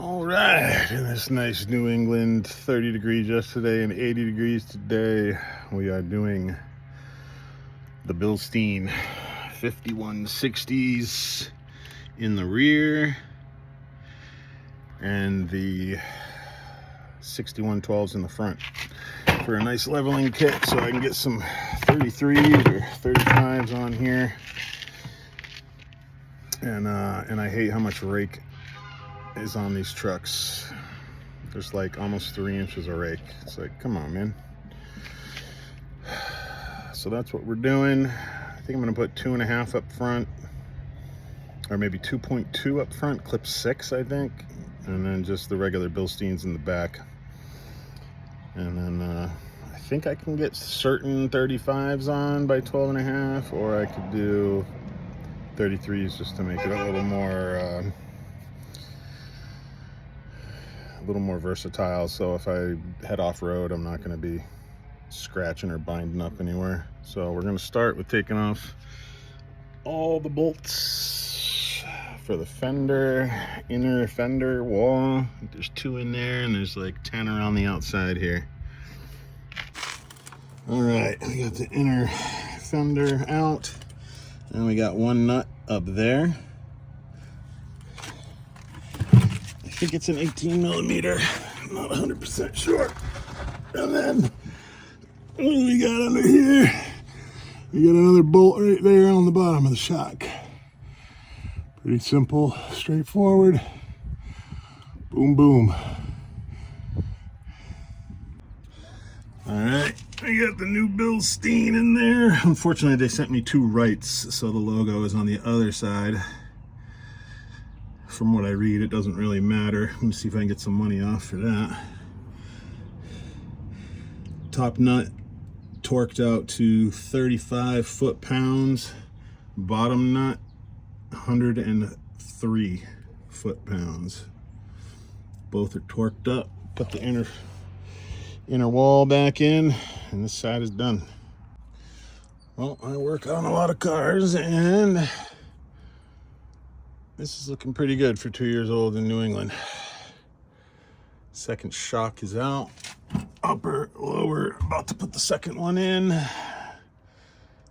All right, in this nice New England, 30 degrees yesterday and 80 degrees today, we are doing the Bilstein 5160s in the rear and the 6112s in the front for a nice leveling kit, so I can get some 33s or 35s on here. And I hate how much rake is on these trucks. There's like almost 3 inches of rake. It's like, come on, man. So that's what we're doing. I think I'm gonna put 2.5 up front, or maybe 2.2 up front, clip 6, I think, and then just the regular Bilsteins in the back. And then I think I can get certain 35s on by 12.5, or I could do 33s just to make it a little more versatile. So if I head off road, I'm not going to be scratching or binding up anywhere. So we're going to start with taking off all the bolts for the fender, inner fender wall. There's 2 in there, and there's like 10 around the outside here. All right, we got the inner fender out, and we got 1 nut up there. I think it's an 18mm, I'm not 100% sure. And then what do we got under here? We got another bolt right there on the bottom of the shock. Pretty simple, straightforward. Boom, boom. All right, I got the new Bilstein in there. Unfortunately, they sent me 2 rights, so the logo is on the other side. From what I read, it doesn't really matter. Let me see if I can get some money off for that. Top nut torqued out to 35 foot-pounds. Bottom nut, 103 foot-pounds. Both are torqued up. Put the inner wall back in, and this side is done. Well, I work on a lot of cars, and this is looking pretty good for 2 years old in New England. Second shock is out. Upper, lower, about to put the second one in.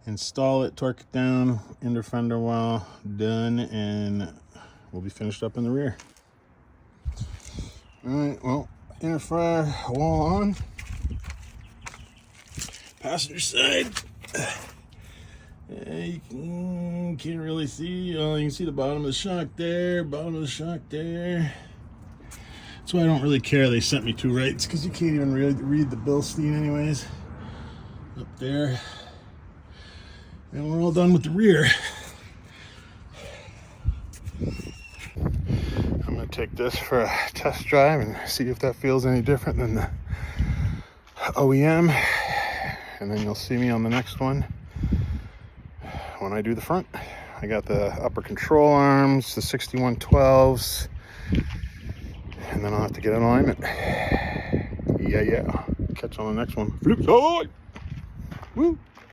Install it, torque it down, inner fender wall done, and we'll be finished up in the rear. All right, well, inner fire wall on. Passenger side. You can't really see. You can see the bottom of the shock there, bottom of the shock there. That's why I don't really care they sent me 2 rights, because you can't even read the Bilstein anyways. Up there. And we're all done with the rear. I'm going to take this for a test drive and see if that feels any different than the OEM. And then you'll see me on the next one when I do the front. I got the upper control arms, the 6112s, and then I'll have to get an alignment. Yeah. Catch you on the next one. Flip side! Woo!